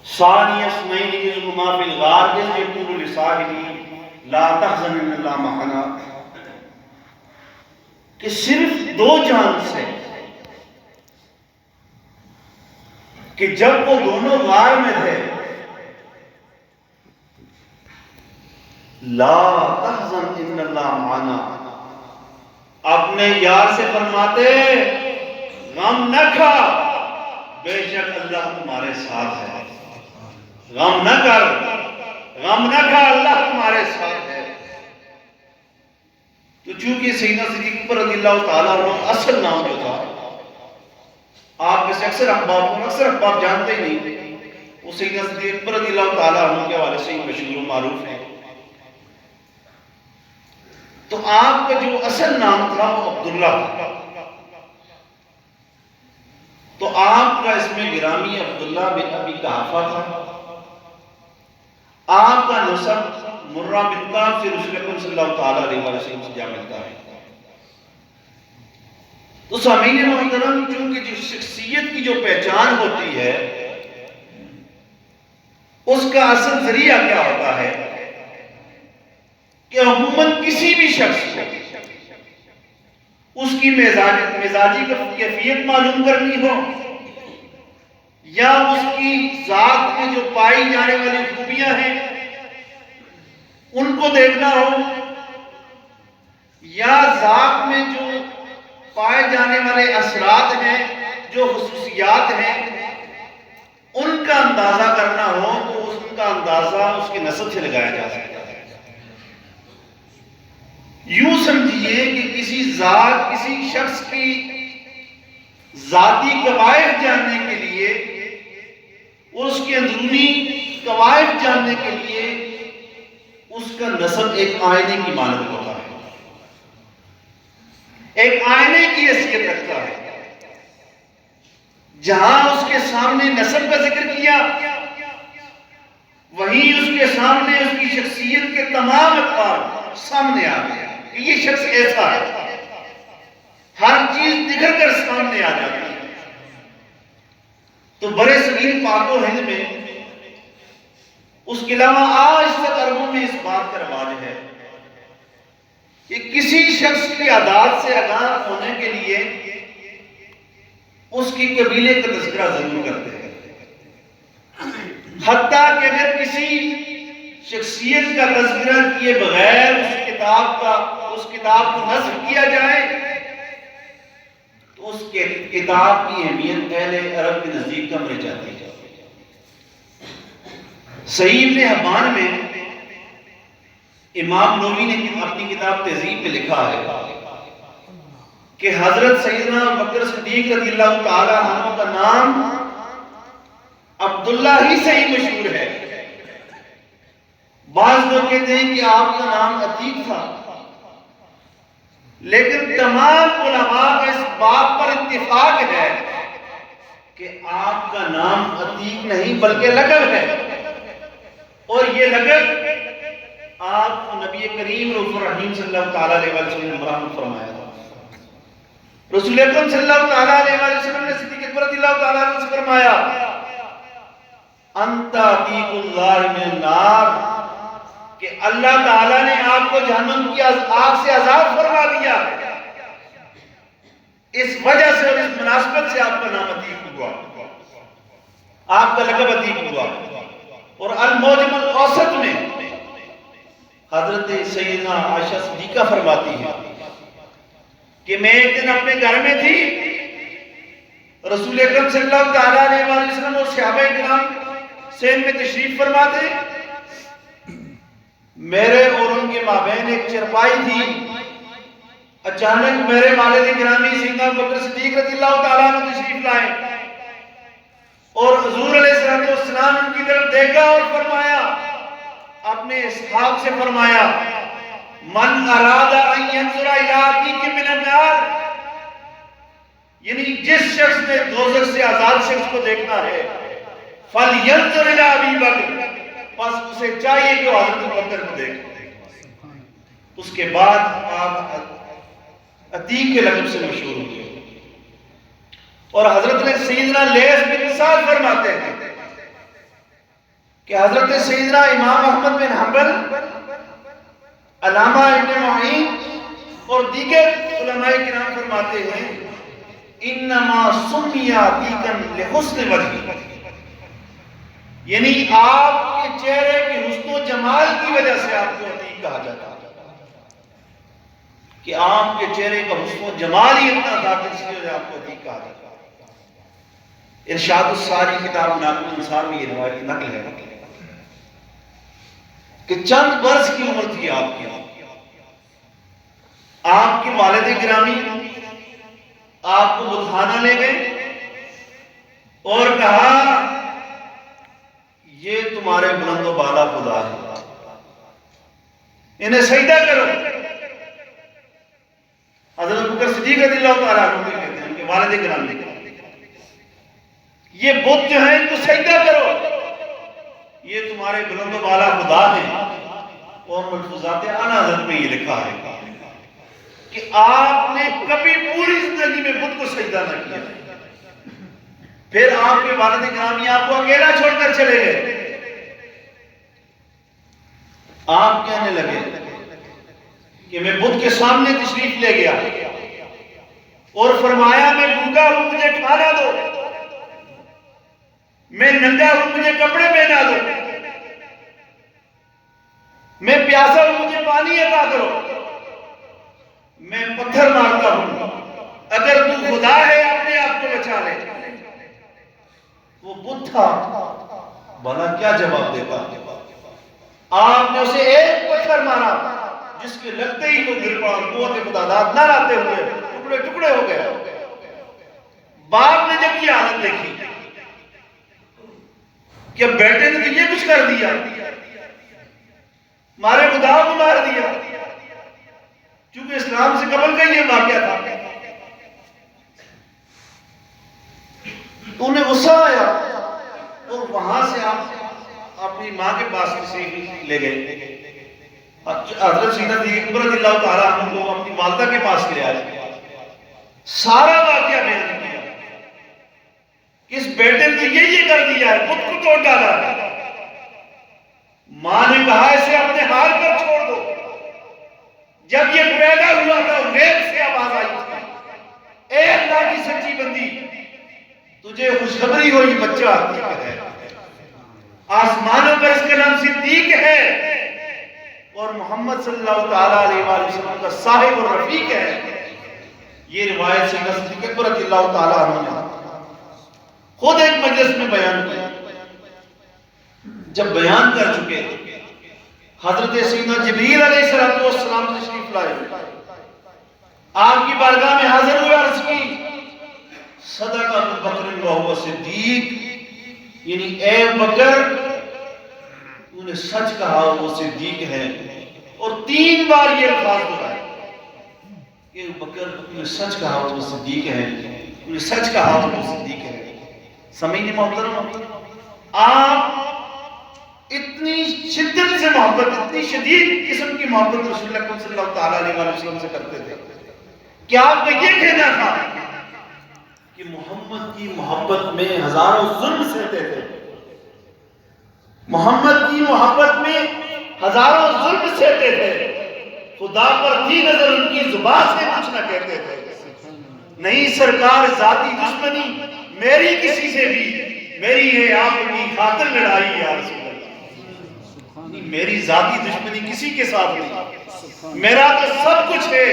ثانی اثنین اذ ہما فی الغار اذ یقول لصاحبہ لا تحزن ان اللہ معنا، کہ صرف دو جان سے، کہ جب وہ دونوں غار میں تھے، لا تحزن ان اللہ معنا، اپنے یار سے فرماتے غم نہ کھا، بے شک اللہ تمہارے ساتھ ہے، غم نہ کر، غم نہ کھا، اللہ تمہارے ساتھ ہے۔ تو چونکہ سیدنا صدیق اکبر رضی اللہ تعالیٰ عنہ اصل نام جو تھا، آپ میں سے اکثر احباب جانتے ہی نہیں، وہ سیدنا صدیق اکبر رضی اللہ تعالیٰ عنہ کے حوالے سے مشہور و معروف ہے۔ تو آپ کا جو اصل نام تھا وہ عبداللہ تھا، تو آپ کا اسم گرامی عبداللہ بن ابی قحافہ تھا، آپ کا نسب مرہ بن کعب سے رسول اکرم صلی اللہ تعالیٰ علیہ وسلم سے جا ملتا ہے۔ تو سامعین محترم، چونکہ جو شخصیت کی جو پہچان ہوتی ہے اس کا اصل ذریعہ کیا ہوتا ہے کہ عموماً کسی بھی شخص کو اس کی مزاجی کیفیت معلوم کرنی ہو، یا اس کی ذات میں جو پائی جانے والی خوبیاں ہیں ان کو دیکھنا ہو، یا ذات میں جو پائے جانے والے اثرات ہیں، جو خصوصیات ہیں، ان کا اندازہ کرنا ہو، تو ان کا اندازہ اس کے نسب سے لگایا جا سکتا ہے۔ یوں سمجھیے کہ کسی شخص کی ذاتی قوائف جاننے کے لیے، اس کے اندرونی قوائف جاننے کے لیے اس کا نسب ایک آئینے کی مانند ہوتا ہے، ایک آئینے کی حیثیت رکھتا ہے۔ جہاں اس کے سامنے نسب کا ذکر کیا، وہیں اس کے سامنے اس کی شخصیت کے تمام اطوار سامنے آ گئے کہ یہ شخص ایسا ہے، ہر چیز نکھر کر سامنے آ جاتی ہے۔ تو برے صغیر پاک و ہند میں، اس کے علاوہ آج تک عربوں میں اس بات کا رواج ہے کہ کسی شخص کی عادات سے آگاہ ہونے کے لیے اس کی قبیلے کا تذکرہ ضرور کرتے ہیں، حتیٰ کہ اگر کسی شخصیت کا تذکرہ کیے بغیر اس کتاب کو نصب کیا جائے تو اس کتاب کی اہمیت اہل عرب کے نزدیک کم رہ جاتی ہے۔ صحیح ابن حبان میں امام نووی نے اپنی کتاب تہذیب میں لکھا ہے کہ حضرت سیدنا بکر صدیق رضی اللہ تعالیٰ عنہ کا نام عبداللہ ہی سے ہی مشہور ہے۔ بعض لوگ کہتے ہیں کہ آپ کا نام عتیق تھا، لیکن تمام علماء کا اس بات پر اتفاق ہے کہ آپ کا نام عتیق نہیں بلکہ لقب ہے، اور یہ لقب آپ نبی کریم رؤوف الرحیم صلی اللہ تعالیٰ علیہ وسلم نے مرحوم فرمایا تھا۔ رسول اکرم صلی اللہ تعالیٰ علیہ وسلم نے صدیق اکبر رضی اللہ تعالیٰ عنہ سے فرمایا انت عتیق اللہ من النار، کہ اللہ تعالیٰ نے آپ کو جہنم کی آگ سے آزاد فرما دیا۔ اس وجہ سے اور اس مناسبت سے آپ کا نام عتیق ہوا، آپ کا لقب عتیق ہوا۔ اور المعجم الاوسط میں حضرت سیدنا عائشہ صدیقہ فرماتی ہیں کہ میں ایک دن اپنے گھر میں تھی، رسول اکرم صلی اللہ تعالیٰ علیہ وسلم اور صحابہ کرام سین میں تشریف فرما تھے، میرے اور ان کے مابین ایک چرپائی تھی، اچانک میرے والد گرامی سیدنا بکر صدیق رضی اللہ تعالیٰ عنہ تشریف لائے اور حضور علیہ السلام ان کی طرف دیکھا اور فرمایا، اپنے اصحاب سے فرمایا من اراد ان ينظر الى عتیق من النار، یعنی جس شخص نے دوزخ سے آزاد شخص کو دیکھنا ہے فَلْيَنظُرْ إِلَىٰ أَبِي بَکر، بس اسے چاہیے کہ وہ حضرت بکر کو دیکھے۔ اس کے بعد آپ عتیق کے لقب سے مشہور ہوئے، اور حضرت نے سیدنا لیث بن سعد فرماتے ہیں کہ حضرت سیدنا امام احمد بن حنبل، علامہ ابن معین اور دیگر علماء کرام فرماتے ہیں انما سمیا دیکن لحسن وجہ، یعنی آپ کے چہرے کے حسن و جمال کی وجہ سے آپ کو عتیق کہا جاتا ہے، کہ آپ کے چہرے کا حسن و جمال ہی اتنا تھا کہ اس کی وجہ آپ کو عتیق کہا جاتا ہے۔ ارشاد الساری کتاب ناقل الانصار میں یہ روایت نقل ہے کہ چند برس کی عمر تھی آپ کی، آپ کے والد گرامی آپ کو بتخانہ لے گئے اور کہا یہ تمہارے بلند و بالا خدا ہے، انہیں سجدہ کرو۔ حضرت بکر صدیق رضی اللہ تعالیٰ عنہ کہتے ہیں ان کے والد گرامی، یہ بت جو ہیں ان کو سجدہ کرو، یہ تمہارے بلند و بالا خدا ہیں۔ اور ملفوظات اعلیٰ حضرت میں یہ لکھا ہے کہ آپ نے کبھی پوری زندگی میں بت کو سجدہ نہ کیا۔ پھر آپ کے والد گرامی آپ کو اکیلا چھوڑ کر چلے گئے، آپ کہنے لگے کہ میں بت کے سامنے تشریف لے گیا اور فرمایا میں بھوکا ہوں مجھے کھانا دو، میں ننگا ہوں مجھے کپڑے پہنا دو، میں پیاسا ہوں مجھے پانی عطا کرو، میں پتھر مارتا ہوں، اگر تو خدا ہے اپنے آپ کو بچا لے۔ وہ بت تھا، بھلا کیا جواب دیتا؟ آپ نے اسے ایک پتھر مارا جس کے لگتے ہی وہ گر پڑا، قوت خداداد نہ لاتے ہوئے ٹکڑے ٹکڑے ہو گیا۔ باپ نے جب یہ حالت دیکھی کہ بیٹے نے تو یہ کچھ کر دیا، مارے خدا کو مار دیا، چونکہ اسلام سے قبل کا یہ واقعہ تھا، تو انہیں غصہ آیا اور وہاں سے آپ اپنی ماں کے پاس تشریف لے گئے۔ حضرت سیدنا صدیق رضی اللہ تعالیٰ عنہ کو اپنی والدہ کے پاس لے آئے، سارا واقعہ بیان کیا کہ اس بیٹے نے یہ کر دیا ہے، خود کو توڑ ڈالا ہے۔ ماں نے کہا اسے اپنے حال پر چھوڑ دو۔ جب یہ پیدا ہوا تھا غیب سے آواز آئی تھی، اے اللہ کی سچی بندی، تجھے خوشخبری ہو یہ بچہ عتیق ہے، آسمانوں پر اس کا نام صدیق ہے اور محمد صلی اللہ تعالیٰ علیہ وآلہ وسلم کا صاحب اور رفیق ہے۔ یہ روایت سے صدیق اکبر رضی اللہ تعالیٰ عنہ نے خود ایک مجلس میں بیان کیا۔ جب بیان کر چکے حضرت سیدنا جبریل علیہ السلام تشریف لائے، آپ کی بارگاہ میں حاضر ہوئے، عرض کی صدق ابو بکر وہو صدیق، یعنی اے بکر انہوں نے سچ کہا وہ صدیق ہے، اور 3 بار یہ الفاظ دہرائے کہ ابو بکر انہوں نے سچ کہا وہ صدیق ہے، انہوں نے سچ کہا وہ صدیق ہے۔ سمجھنے محترم، آپ اتنی شدت سے محبت، اتنی شدید قسم کی محبت رسول اللہ صلی اللہ تعالیٰ علیہ وسلم سے کرتے تھے کہ آپ کا یہ کہنا تھا کہ محمد کی محبت میں ہزاروں ظلم سہتے تھے، محمد کی محبت میں ہزاروں ظلم سہتے تھے، خدا پر تھی نظر ان کی زبان سے کچھ نہ کہتے تھے۔ نہیں سرکار ذاتی دشمنی میری کسی سے بھی، میری ہے آپ کی خاطر لڑائی یا رسول اللہ، میری ذاتی دشمنی کسی کے ساتھ نہیں، میرا تو سب کچھ ہے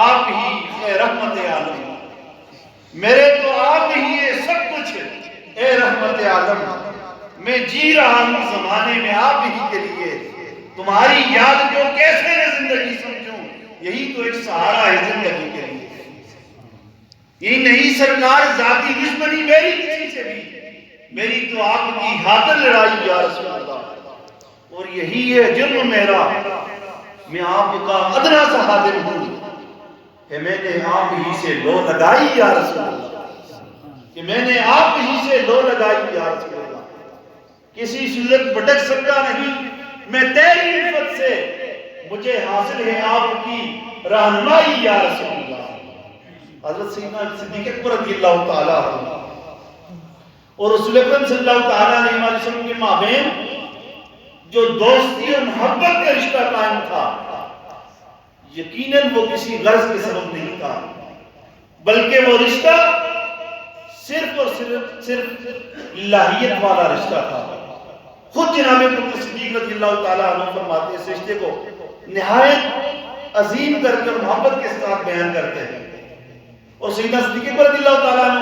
آپ ہی اے رحمت عالم، میرے تو آپ ہی ہے سب کچھ اے رحمت عالم، میں جی رہا ہوں زمانے میں آپ ہی کے لیے، تمہاری یاد کو کیسے میں زندگی سمجھوں، یہی تو ایک سہارا ہے زندگی کے لیے۔ یہ نہیں سرکار ذاتی دشمنی میری کسی سے بھی، میری تو آپ کی خاطر لڑائی یا رسول اللہ، اور یہی ہے جرم میرا، میں آپ کا ادنا سا خادم ہوں کہ میں نے آپ ہی سے لو لگائی یا رسول اللہ، کہ میں نے آپ ہی سے لو لگائی یا رسول اللہ، کسی صورت بھٹک سکتا نہیں میں تیری عفت سے، مجھے حاصل ہے آپ کی رہنمائی یا رسول اللہ۔ حضرت سیدنا صدیق اکبر رضی اللہ تعالیٰ عنہ اور رسول اکرم صلی اللہ تعالیٰ علیہ وسلم کے مابین جو دوستی اور محبت کا رشتہ قائم تھا، یقیناً وہ کسی غرض کے سبب نہیں تھا، بلکہ وہ رشتہ صرف اور صرف الہیت والا رشتہ تھا۔ خود جناب ابوبکر صدیق رضی اللہ تعالیٰ عنہ فرماتے ہیں، اس رشتے کو نہایت عظیم کر کے اور محبت کے ساتھ بیان کرتے ہیں۔ اور سیدنا صدیق اکبر رضی اللہ تعالیٰ عنہ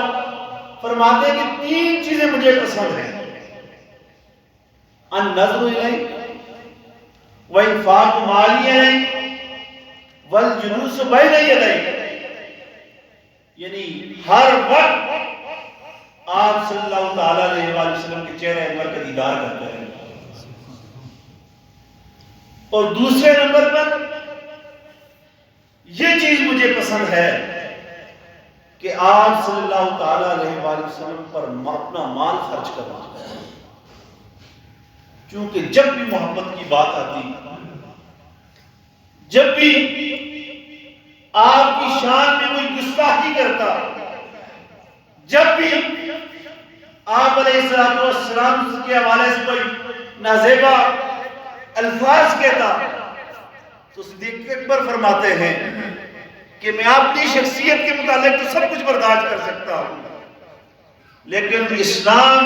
فرماتے ہیں کہ 3 چیزیں مجھے پسند ہیں: النظر الیک وانفاق مالی الیک والجلوس بین یدیک، یعنی ہر وقت آپ صلی اللہ تعالیٰ علیہ وآلہ وسلم کے چہرے انور کا دیدار کرتے ہیں، اور دوسرے نمبر پر یہ چیز مجھے پسند ہے کہ آپ صلی اللہ تعالیٰ علیہ وآلہ وسلم پر اپنا مال خرچ کرنا، کیونکہ جب بھی محبت کی بات آتی، جب بھی آپ کی شان میں کوئی گستاخی کرتا، جب بھی آپ علیہ السلام کے حوالے سے کوئی نازیبا الفاظ کہتا، تو صدیق اکبر فرماتے ہیں کہ میں اپنی شخصیت کے متعلق تو سب کچھ برداشت کر سکتا ہوں، لیکن اسلام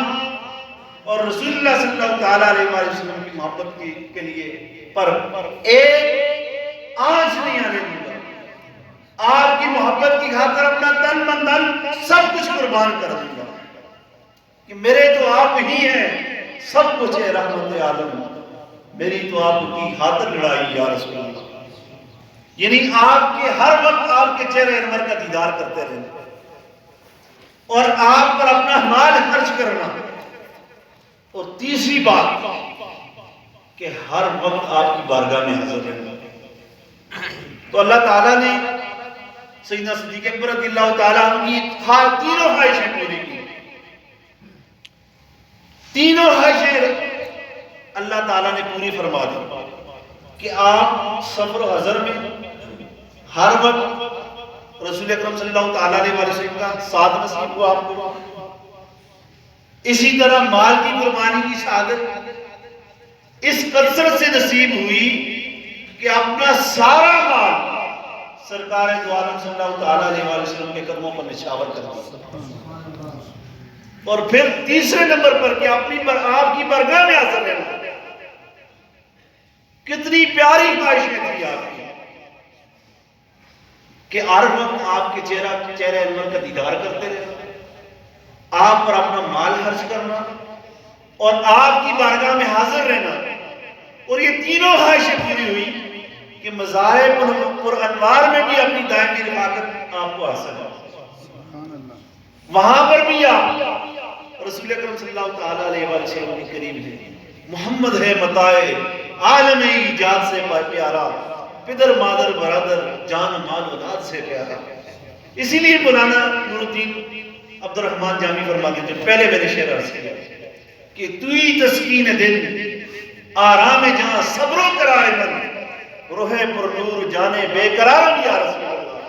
اور رسول اللہ صلی اللہ تعالیٰ علیہ وآلہ وسلم کی محبت کے لیے پر ایک آنچ نہیں آنے دوں گا، آپ کی محبت کی خاطر اپنا تن من دھن سب کچھ قربان کر دوں گا، کہ میرے تو آپ ہی ہیں، سب کچھ ہے رحمت عالم، میری تو آپ کی خاطر لڑائی یا رسول اللہ، یعنی آپ کے ہر وقت آپ کے چہرے انور کا دیدار کرتے رہنا اور آپ پر اپنا مال خرچ کرنا، اور تیسری بات کہ ہر وقت آپ کی بارگاہ میں حاضر رہنا۔ تو اللہ تعالیٰ نے سیدنا صدیق اکبر رضی اللہ تعالیٰ عنہ کی تینوں خواہشیں پوری کی، تینوں خواہشیں اللہ تعالیٰ نے پوری فرما دی کہ آپ سفر و حضر میں ہر وقت رسول اکرم صلی اللہ تعالیٰ علیہ وسلم کا ساتھ نصیب ہوا آپ کو، اسی طرح مال کی قربانی کی سعادت اس کثرت سے نصیب ہوئی کہ اپنا سارا مال سرکار دو عالم صلی اللہ تعالیٰ علیہ وسلم کے قدموں پر نچھاور کر دیا، اور پھر تیسرے نمبر پر کہ آپ کی بارگاہ میں حاضر رہنا۔ کتنی پیاری خواہشیں تھی آپ کی کہ ہر وقت آپ کے چہرہ انور کا دیدار کرتے رہنا، آپ پر اپنا مال خرچ کرنا اور آپ کی بارگاہ میں حاضر رہنا، اور یہ تینوں خواہشیں پوری ہوئی کہ مذاہب پر انوار میں بھی اپنی دائمی رفاقت آپ کو حاصل ہے، وہاں پر بھی آپ رسول اکرم صلی اللہ تعالیٰ علیہ وسلم کے قریب ہیں، محمد ہے متاع عالم ایجاد سے پیارا، پدر مادر برادر جان مال اولاد سے پیارا۔ اسی لیے مولانا نور الدین عبد الرحمن جامی فرماتے تھے، پہلے میرے شعر عرض کیا کہ توئی تسکین دل آرام جہاں صبر و کرائے من، روح پر نور جانے بے قرار بھی یا رسول اللہ،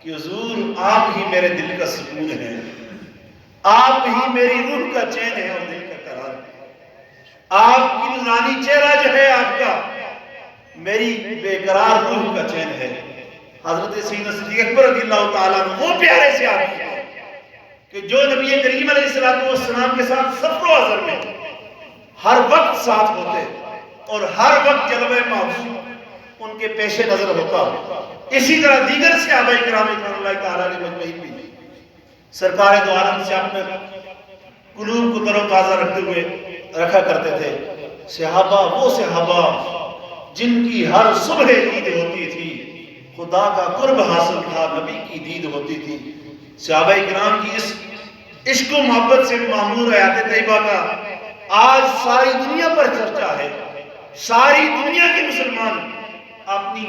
کہ حضور آپ ہی میرے دل کا سکون ہے، آپ ہی میری روح کا چین ہے اور دل کا قرار ہے، آپ کی نورانی چہرہ جو ہے آپ کا میری بے قرار روح کا چین ہے۔ حضرت سیدنا صدیق اکبر رضی اللہ تعالیٰ عنہ وہ پیارے سے آپ ہیں کہ جو نبی کریم علیہ السلام کے ساتھ سفر و حضر میں ہر وقت ساتھ ہوتے اور ہر وقت جلوہ محبوب ان کے پیش نظر ہوتا۔ اسی طرح دیگر صحابہ کرام رضوان اللہ تعالیٰ علیہ مجمعین بھی سرکار دو عالم سے اپنے قلوب کو تر و تازہ رکھا کرتے تھے۔ صحابہ وہ صحابہ جن کی ہر صبح عید ہوتی تھی، خدا کا قرب حاصل تھا، نبی کی دید ہوتی تھی۔ صحابہ کرام کی اس عشق و محبت سے معمور حیات طیبہ کا آج ساری دنیا پر چرچا ہے۔ ساری دنیا کے مسلمان اپنی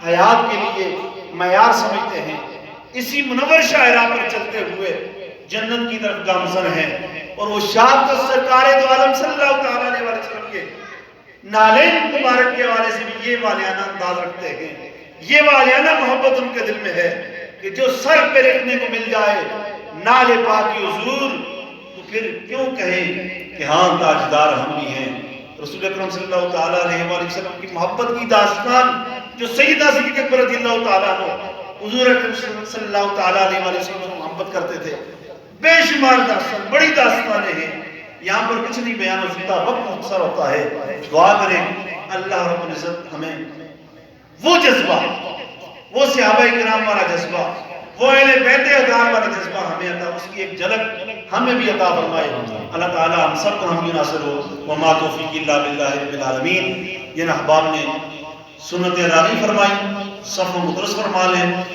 حیات کے لیے معیار سمجھتے ہیں، اسی منور شاہراہ پر چلتے ہوئے جنت کی طرف گامزن ہیں، اور وہ شاد سرکار دو عالم صلی اللہ تعالیٰ علیہ وسلم کے نالین مبارک کے حوالے سے بھی یہ والیانہ انداز رکھتے ہیں، یہ والیانہ محبت ان کے دل میں ہے کہ جو سر پہ رکھنے کو مل جائے نالے پاکی حضور تو پھر کیوں کہیں کہ ہاں تاجدار ہم بھی ہیں؟ رسول اکرم صلی اللہ تعالیٰ علیہ وآلہ وسلم کی محبت کی داستان جو سیدہ صدیقہ اکبر رضی اللہ تعالیٰ عنہ حضور اکرم صلی اللہ تعالیٰ علیہ وآلہ وسلم سے محبت کرتے تھے، بے شمار داستان، بڑی داستانیں ہیں، یہاں پر کچھ نہیں بیان ہو سکتا، وقت مختصر ہوتا ہے۔ دعا کریں اللہ رب العزت ہمیں وہ جذبہ، وہ صحابہ کرام والا جذبہ، وہ اہل بیت اطہار والا جذبہ ہمیں عطا، اس کی ایک جھلک ہمیں بھی عطا فرمائے۔ اللہ تعالیٰ ہم سب کو ہم ناصر ہو۔ وما توفیق الا باللہ رب العالمین۔ یہ احباب نے سنت راضی فرمائی، صف و مدرس فرما لیں۔